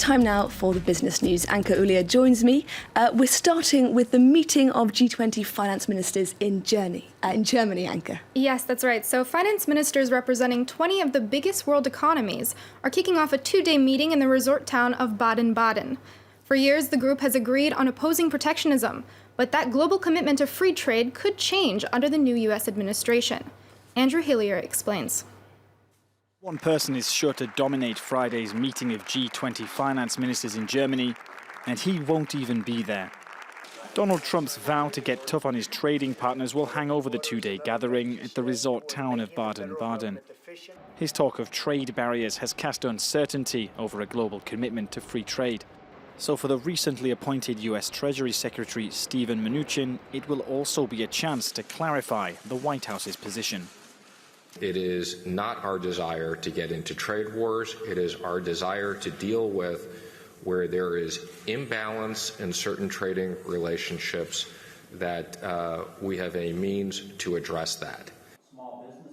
time now for the business news. Anke Ulia joins me. We're starting with the meeting of G20 finance ministers in Germany, Anke. Yes, that's right. So finance ministers representing 20 of the biggest world economies are kicking off a two-day meeting in the resort town of Baden-Baden. For years, the group has agreed on opposing protectionism, but that global commitment to free trade could change under the new U.S. administration. Andrew Hillier explains. One person is sure to dominate Friday's meeting of G20 finance ministers in Germany, and he won't even be there. Donald Trump's vow to get tough on his trading partners will hang over the two-day gathering at the resort town of Baden-Baden. His talk of trade barriers has cast uncertainty over a global commitment to free trade. So for the recently appointed US Treasury Secretary Steven Mnuchin, it will also be a chance to clarify the White House's position. It is not our desire to get into trade wars. It is our desire to deal with where there is imbalance in certain trading relationships that we have a means to address that.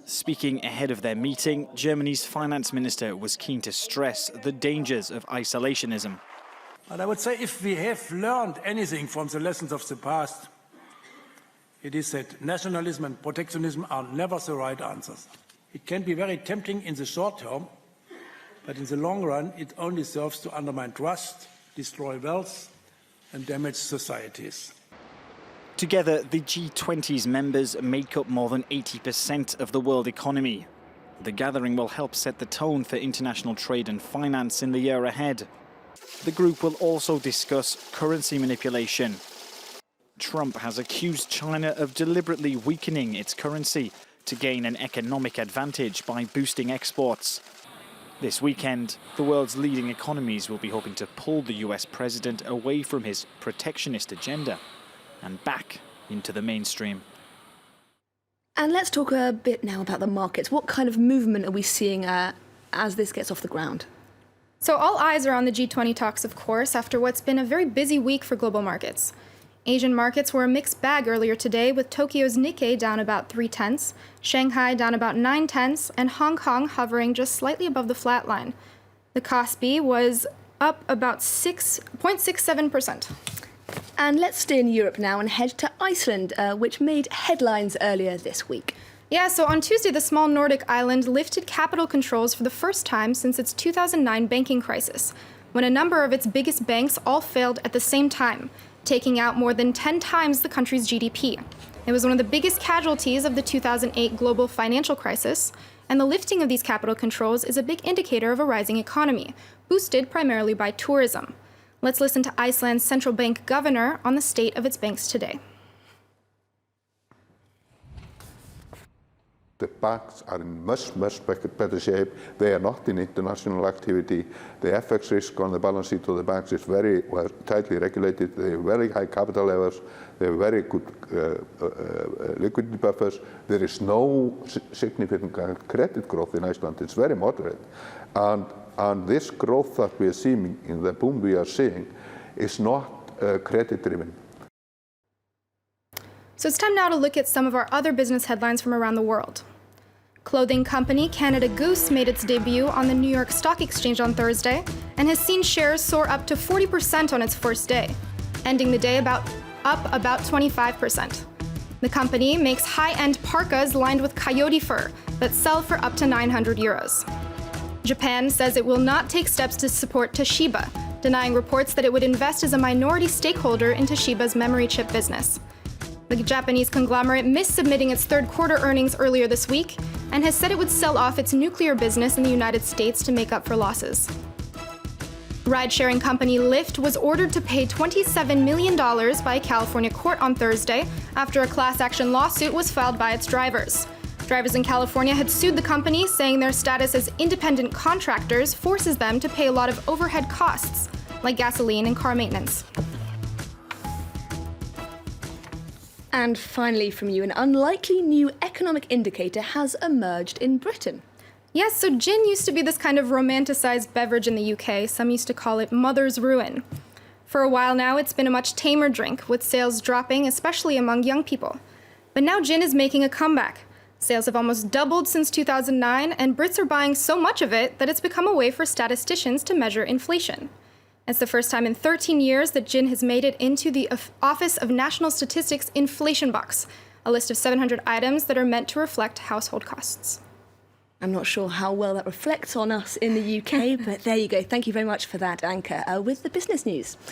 Speaking ahead of their meeting, Germany's finance minister was keen to stress the dangers of isolationism. And I would say if we have learned anything from the lessons of the past, it is that nationalism and protectionism are never the right answers. It can be very tempting in the short term, but in the long run, it only serves to undermine trust, destroy wealth, and damage societies. Together, the G20's members make up more than 80% of the world economy. The gathering will help set the tone for international trade and finance in the year ahead. The group will also discuss currency manipulation. Trump has accused China of deliberately weakening its currency to gain an economic advantage by boosting exports. This weekend, the world's leading economies will be hoping to pull the US president away from his protectionist agenda and back into the mainstream. And let's talk a bit now about the markets. What kind of movement are we seeing as this gets off the ground? So all eyes are on the G20 talks, of course, after what's been a very busy week for global markets. Asian markets were a mixed bag earlier today, with Tokyo's Nikkei down about 0.3, Shanghai down about 0.9, and Hong Kong hovering just slightly above the flat line. The Kospi was up about 0.67%. And let's stay in Europe now and head to Iceland, which made headlines earlier this week. Yeah, so on Tuesday, the small Nordic island lifted capital controls for the first time since its 2009 banking crisis, when a number of its biggest banks all failed at the same time, taking out more than 10 times the country's GDP. It was one of the biggest casualties of the 2008 global financial crisis, and the lifting of these capital controls is a big indicator of a rising economy, boosted primarily by tourism. Let's listen to Iceland's central bank governor on the state of its banks today. The banks are in much better shape. They are not in international activity. The FX risk on the balance sheet of the banks is very well tightly regulated. They have very high capital levels. They have very good liquidity buffers. There is no significant credit growth in Iceland. It's very moderate. And this growth that we are seeing, in the boom we are seeing, is not credit driven. So it's time now to look at some of our other business headlines from around the world. Clothing company Canada Goose made its debut on the New York Stock Exchange on Thursday and has seen shares soar up to 40% on its first day, ending the day up about 25%. The company makes high-end parkas lined with coyote fur that sell for up to 900 euros. Japan says it will not take steps to support Toshiba, denying reports that it would invest as a minority stakeholder in Toshiba's memory chip business. The Japanese conglomerate missed submitting its third quarter earnings earlier this week and has said it would sell off its nuclear business in the United States to make up for losses. Ride-sharing company Lyft was ordered to pay $27 million by a California court on Thursday after a class action lawsuit was filed by its drivers. Drivers in California had sued the company, saying their status as independent contractors forces them to pay a lot of overhead costs, like gasoline and car maintenance. And finally from you, an unlikely new economic indicator has emerged in Britain. Yes, so gin used to be this kind of romanticized beverage in the UK. Some used to call it mother's ruin. For a while now, it's been a much tamer drink, with sales dropping, especially among young people. But now gin is making a comeback. Sales have almost doubled since 2009, and Brits are buying so much of it that it's become a way for statisticians to measure inflation. It's the first time in 13 years that gin has made it into the Office of National Statistics inflation box, a list of 700 items that are meant to reflect household costs. I'm not sure how well that reflects on us in the UK, but there you go. Thank you very much for that, Anka, with the business news.